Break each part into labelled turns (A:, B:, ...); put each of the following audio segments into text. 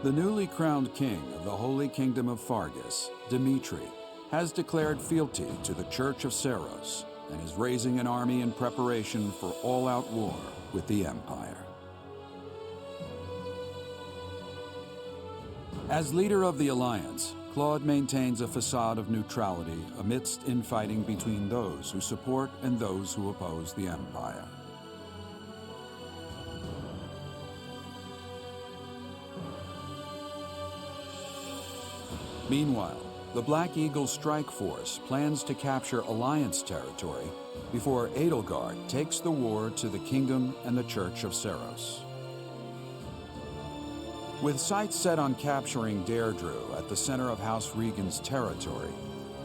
A: The newly crowned king of the Holy Kingdom of Fargus, Dimitri, has declared fealty to the Church of Seros and is raising an army in preparation for all-out war with the Empire. As leader of the Alliance, Claude maintains a facade of neutrality amidst infighting between those who support and those who oppose the Empire. Meanwhile, the Black Eagle Strike Force plans to capture Alliance territory before Edelgard takes the war to the Kingdom and the Church of Seros. With sights set on capturing Deirdre at the center of House Regan's territory,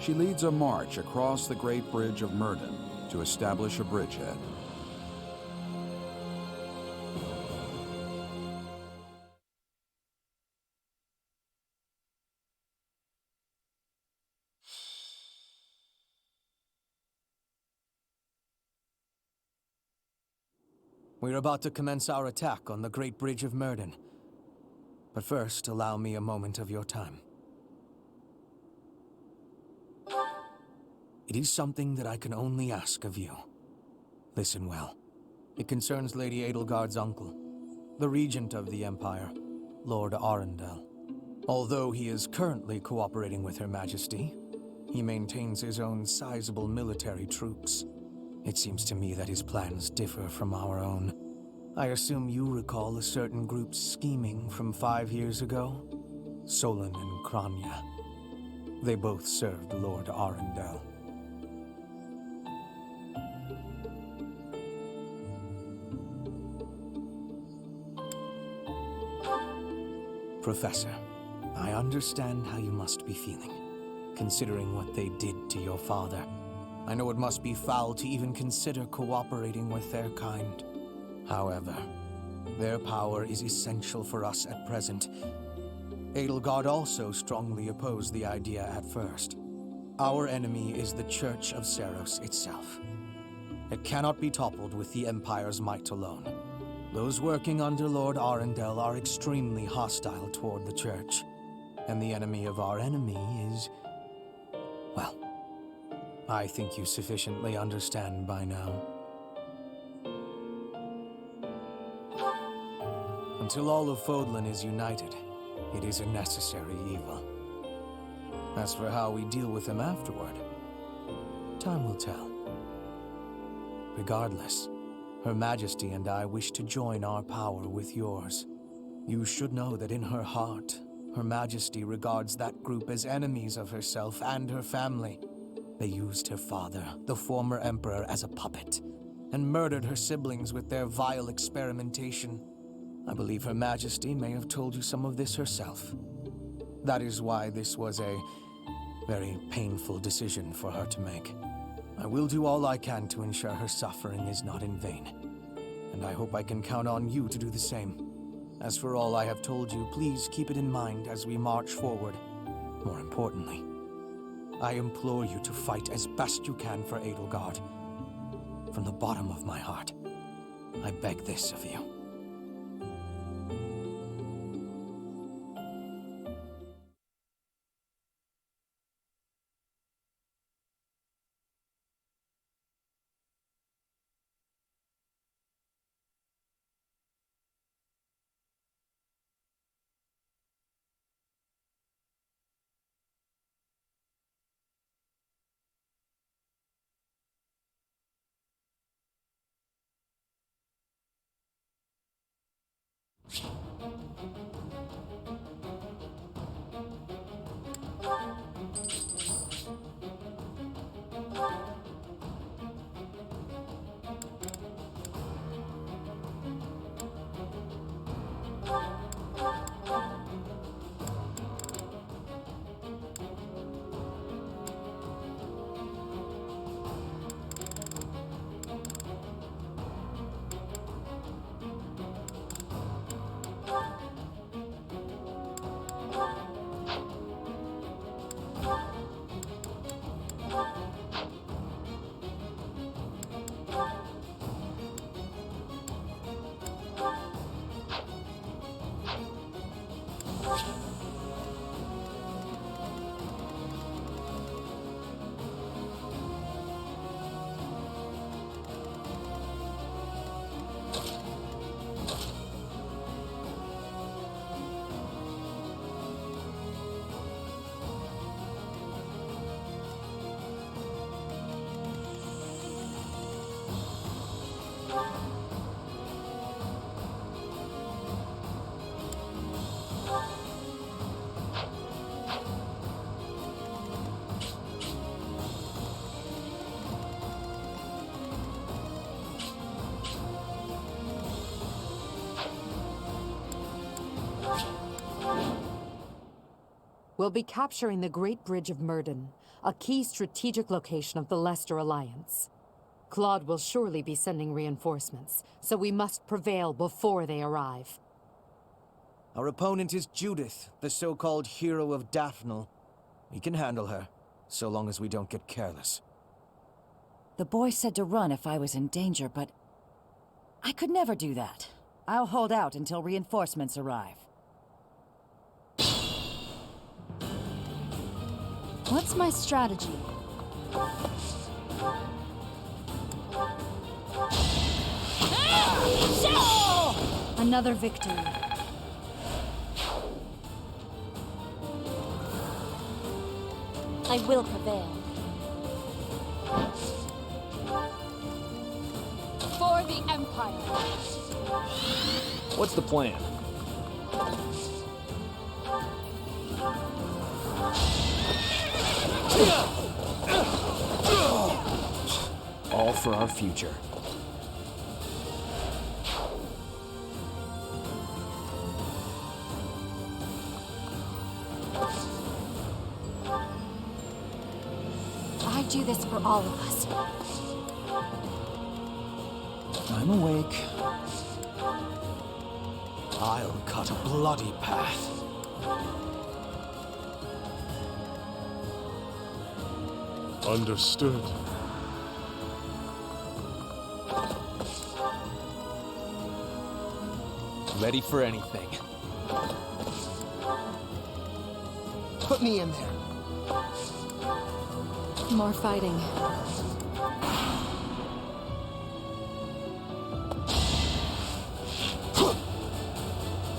A: she leads a march across the Great Bridge of Myrddin to establish a bridgehead.
B: We're about to commence our attack on the Great Bridge of Myrddin. But first, allow me a moment of your time. It is something that I can only ask of you. Listen well. It concerns Lady Edelgard's uncle, the regent of the Empire, Lord Arundel. Although he is currently cooperating with Her Majesty, he maintains his own sizable military troops. It seems to me that his plans differ from our own. I assume you recall a certain group's scheming from 5 years ago? Solon and Kranya. They both served Lord Arundel. Professor, I understand how you must be feeling, considering what they did to your father. I know it must be foul to even consider cooperating with their kind. However, their power is essential for us at present. Edelgard also strongly opposed the idea at first. Our enemy is the Church of Seros itself. It cannot be toppled with the Empire's might alone. Those working under Lord Arundel are extremely hostile toward the Church. And the enemy of our enemy is... well, I think you sufficiently understand by now. Until all of Fodlan is united, it is a necessary evil. As for how we deal with him afterward, time will tell. Regardless, Her Majesty and I wish to join our power with yours. You should know that in her heart, Her Majesty regards that group as enemies of herself and her family. They used her father, the former emperor, as a puppet, and murdered her siblings with their vile experimentation. I believe Her Majesty may have told you some of this herself. That is why this was a very painful decision for her to make. I will do all I can to ensure her suffering is not in vain, and I hope I can count on you to do the same. As for all I have told you, please keep it in mind as we march forward. More importantly, I implore you to fight as best you can for Edelgard. From the bottom of my heart, I beg this of you.
C: We'll be capturing the Great Bridge of Myrden, a key strategic location of the Leicester Alliance. Claude will surely be sending reinforcements, so we must prevail before they arrive.
B: Our opponent is Judith, the so-called hero of Daphne. We can handle her, so long as we don't get careless.
D: The boy said to run if I was in danger, but I could never do that. I'll hold out until reinforcements arrive.
E: What's my strategy? Another victory. I will prevail. For the Empire.
F: What's the plan? All for our future.
E: I do this for all of us.
B: I'm awake. I'll cut a bloody path.
G: Understood.
B: Ready for anything. Put me in there.
C: More fighting.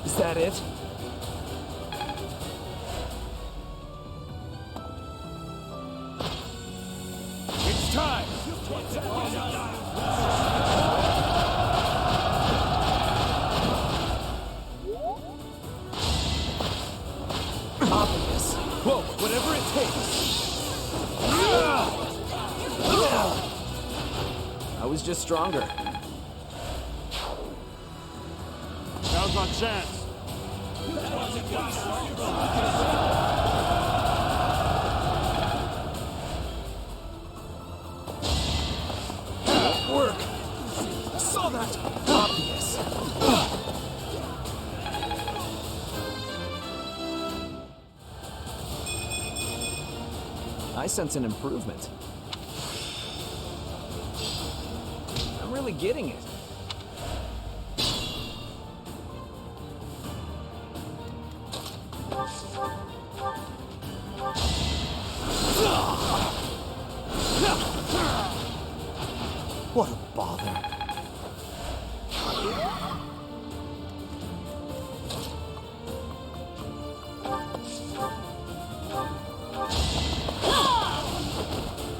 F: Is that it?
G: It's time!
F: Obvious. Whoa, whatever it takes. I was just stronger.
G: Now's our chance.
F: Work. Saw that. Obvious. I sense an improvement. I'm really getting it.
B: What a bother.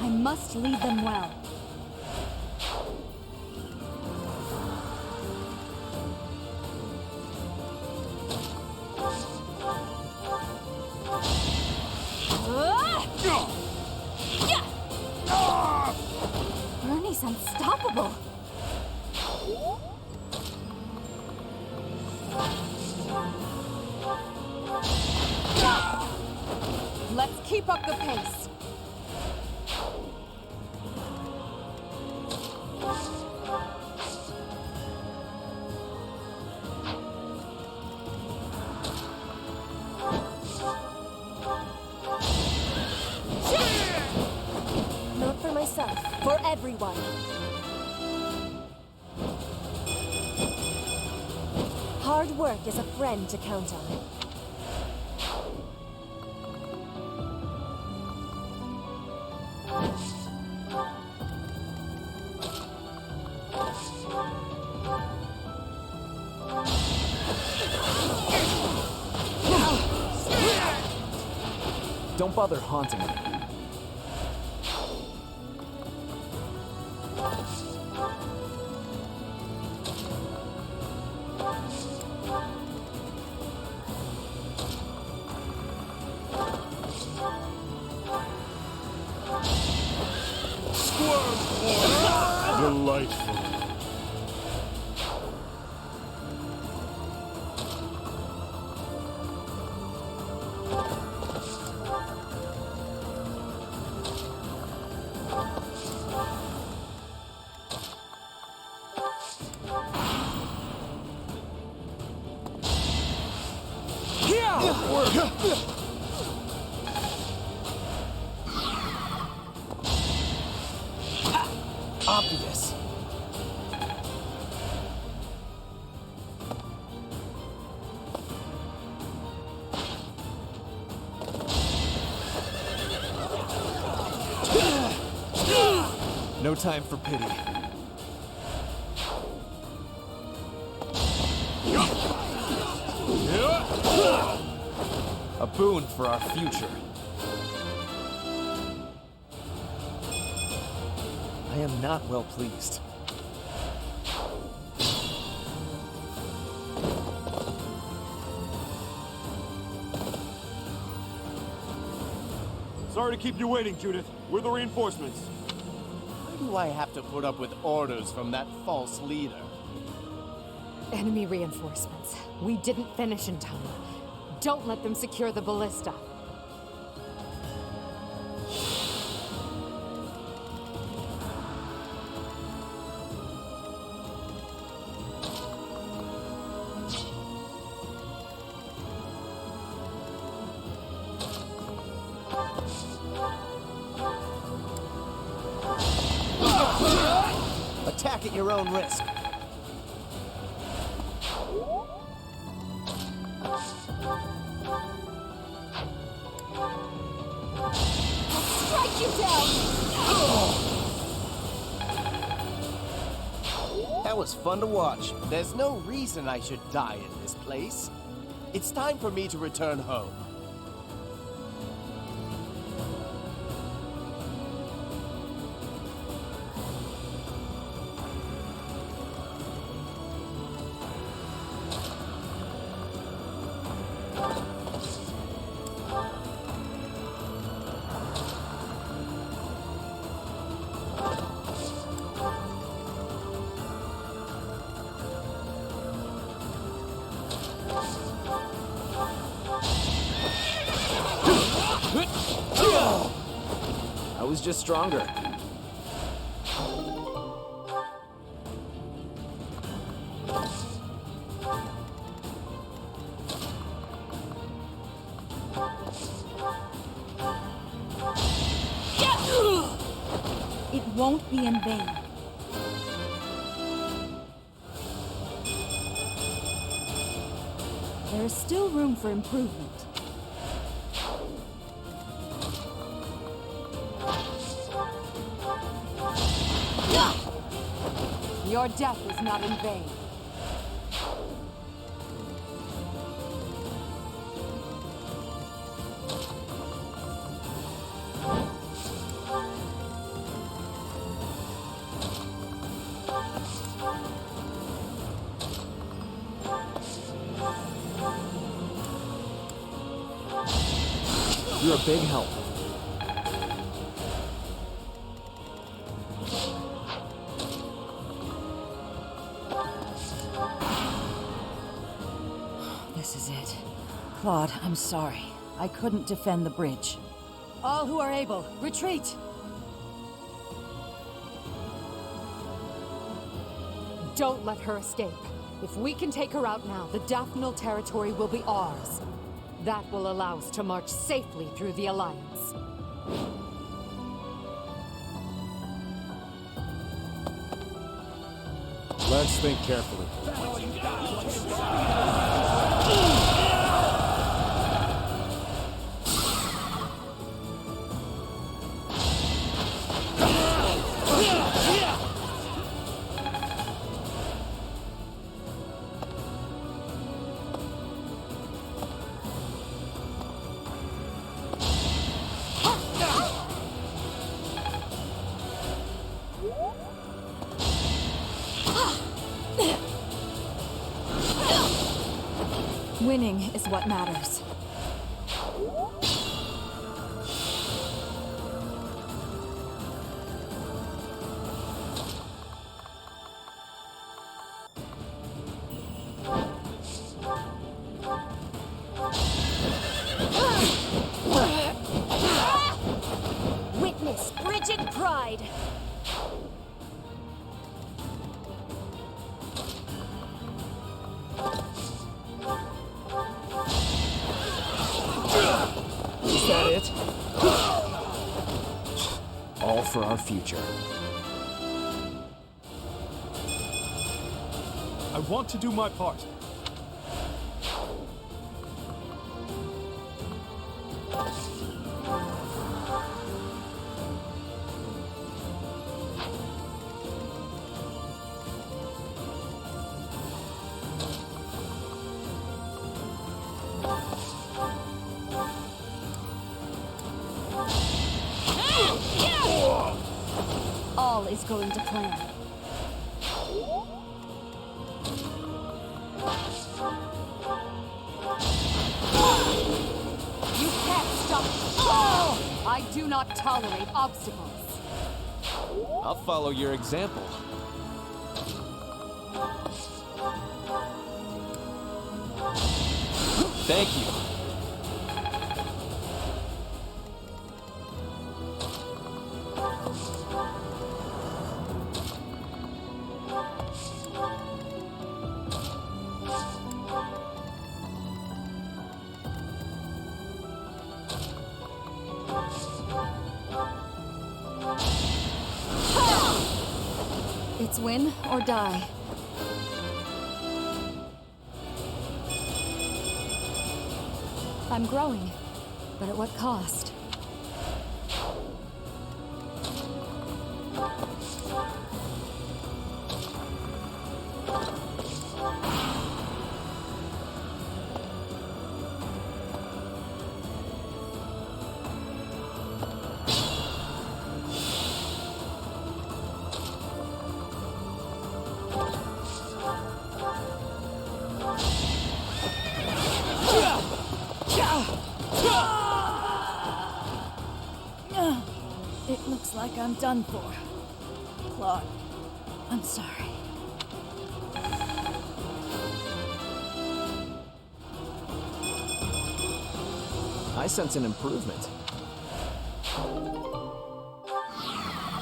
E: I must lead them well. Bernie's unstoppable.
C: Let's keep up the pace.
E: Not for myself, for everyone. Hard work is a friend to count on.
F: Don't bother haunting me.
G: Delightful.
F: Obvious. No time for pity. A boon for our future. I am not well pleased.
G: Sorry to keep you waiting, Judith. We're the reinforcements.
F: Why do I have to put up with orders from that false leader?
C: Enemy reinforcements. We didn't finish in time. Don't let them secure the ballista.
F: Attack at your own risk.
E: Strike you down!
F: That was fun to watch. There's no reason I should die in this place. It's time for me to return home. I was just stronger.
E: It won't be in vain. There is still room for improvement.
C: Your death is not in vain.
F: You're a big help.
D: This is it. Claude, I'm sorry. I couldn't defend the bridge. All who are able, retreat!
C: Don't let her escape. If we can take her out now, the Daphnal territory will be ours. That will allow us to march safely through the Alliance.
G: Let's think carefully.
E: Winning is what matters. Witness frigid pride.
B: for our future.
G: I want to do my part.
E: All is going to plan.
C: You can't stop me! Oh! I do not tolerate obstacles.
F: I'll follow your example. Thank you.
E: It's win or die. I'm growing, but at what cost?
D: It looks like I'm done for. Claude, I'm sorry.
F: I sense an improvement.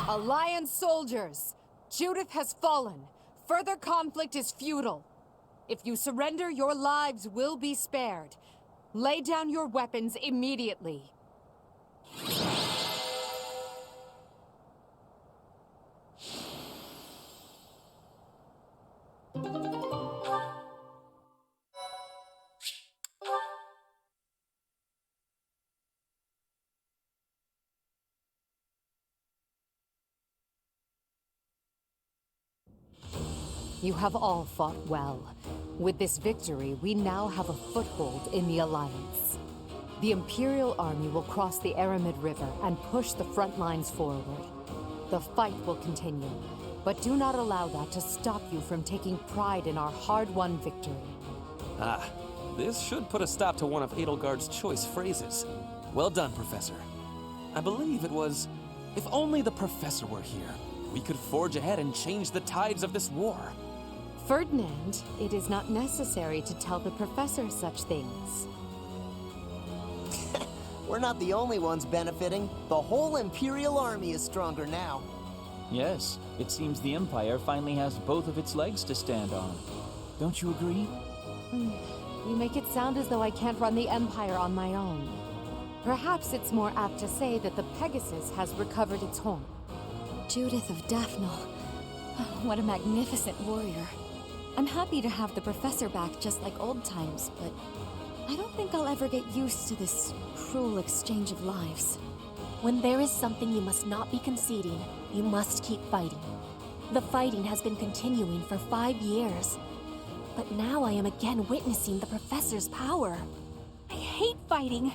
C: Alliance soldiers! Judith has fallen. Further conflict is futile. If you surrender, your lives will be spared. Lay down your weapons immediately. You have all fought well. With this victory, we now have a foothold in the Alliance. The Imperial Army will cross the Aramid River and push the front lines forward. The fight will continue, but do not allow that to stop you from taking pride in our hard-won victory.
H: Ah, this should put a stop to one of Edelgard's choice phrases. Well done, Professor. I believe it was, if only the Professor were here, we could forge ahead and change the tides of this war.
C: Ferdinand, it is not necessary to tell the Professor such things.
F: We're not the only ones benefiting. The whole Imperial Army is stronger now.
I: Yes, it seems the Empire finally has both of its legs to stand on. Don't you agree?
C: You make it sound as though I can't run the Empire on my own. Perhaps it's more apt to say that the Pegasus has recovered its horn.
E: Judith of Daphne. What a magnificent warrior. I'm happy to have the Professor back just like old times, but I don't think I'll ever get used to this cruel exchange of lives.
J: When there is something you must not be conceding, you must keep fighting. The fighting has been continuing for 5 years. But now I am again witnessing the Professor's power. I hate fighting.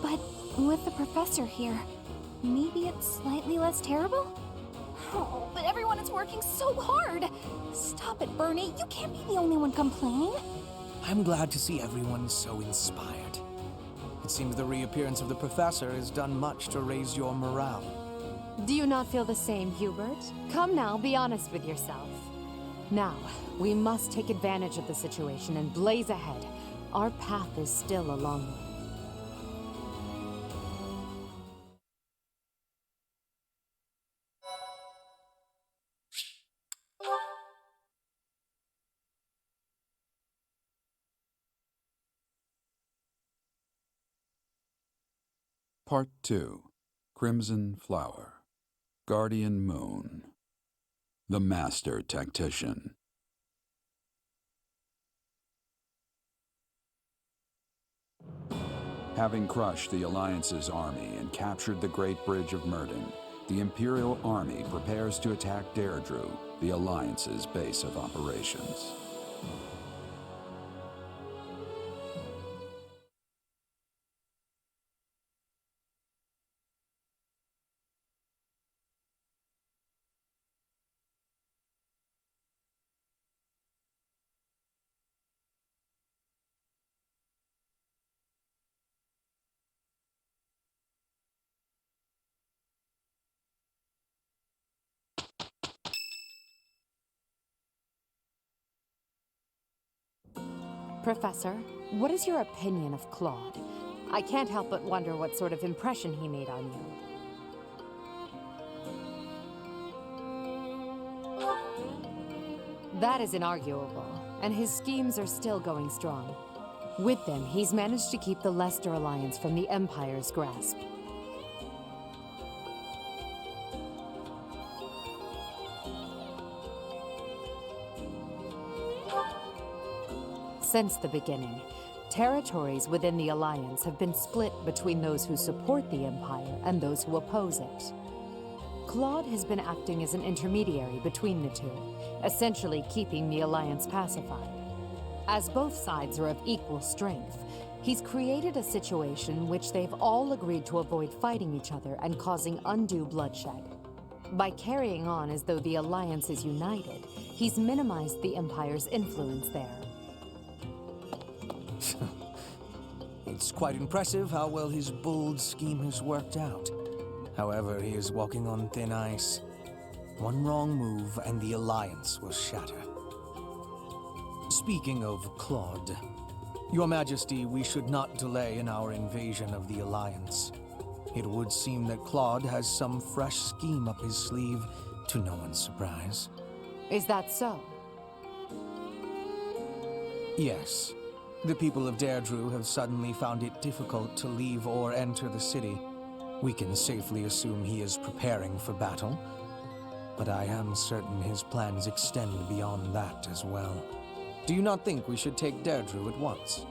J: But with the Professor here, maybe it's slightly less terrible? Oh, but everyone is working so hard! Stop it, Bernie. You can't be the only one complaining.
B: I'm glad to see everyone so inspired. It seems the reappearance of the Professor has done much to raise your morale.
C: Do you not feel the same, Hubert? Come now, be honest with yourself. Now, we must take advantage of the situation and blaze ahead. Our path is still a long one.
A: Part 2. Crimson Flower. Guardian Moon, the Master Tactician. Having crushed the Alliance's army and captured the Great Bridge of Myrden, the Imperial Army prepares to attack Deirdre, the Alliance's base of operations.
C: Professor, what is your opinion of Claude? I can't help but wonder what sort of impression he made on you. That is inarguable, and his schemes are still going strong. With them, he's managed to keep the Leicester Alliance from the Empire's grasp. Since the beginning, territories within the Alliance have been split between those who support the Empire and those who oppose it. Claude has been acting as an intermediary between the two, essentially keeping the Alliance pacified. As both sides are of equal strength, he's created a situation in which they've all agreed to avoid fighting each other and causing undue bloodshed. By carrying on as though the Alliance is united, he's minimized the Empire's influence there.
B: It's quite impressive how well his bold scheme has worked out. However, he is walking on thin ice. One wrong move and the Alliance will shatter. Speaking of Claude, Your Majesty, we should not delay in our invasion of the Alliance. It would seem that Claude has some fresh scheme up his sleeve, to no one's surprise.
C: Is that so?
B: Yes. The people of Deirdre have suddenly found it difficult to leave or enter the city. We can safely assume he is preparing for battle, but I am certain his plans extend beyond that as well. Do you not think we should take Deirdre at once?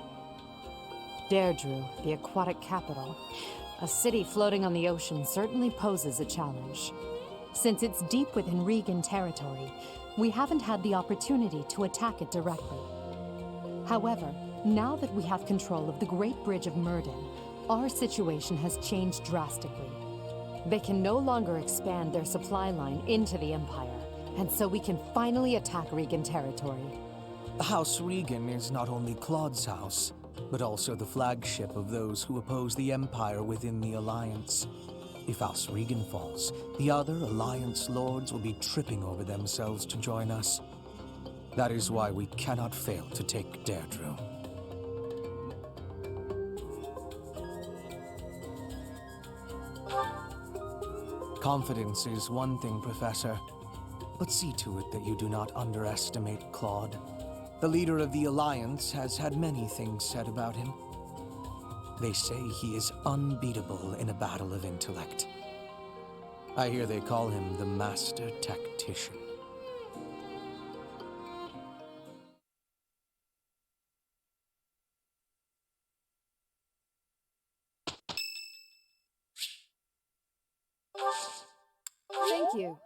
C: Deirdre, the aquatic capital. A city floating on the ocean certainly poses a challenge. Since it's deep within Regan territory, we haven't had the opportunity to attack it directly. However, now that we have control of the Great Bridge of Myrden, our situation has changed drastically. They can no longer expand their supply line into the Empire, and so we can finally attack Regan territory.
B: House Regan is not only Claude's house, but also the flagship of those who oppose the Empire within the Alliance. If House Regan falls, the other Alliance lords will be tripping over themselves to join us. That is why we cannot fail to take Deirdre. Confidence is one thing, Professor, but see to it that you do not underestimate Claude. The leader of the Alliance has had many things said about him. They say he is unbeatable in a battle of intellect. I hear they call him the Master Tactician.
C: Thank you.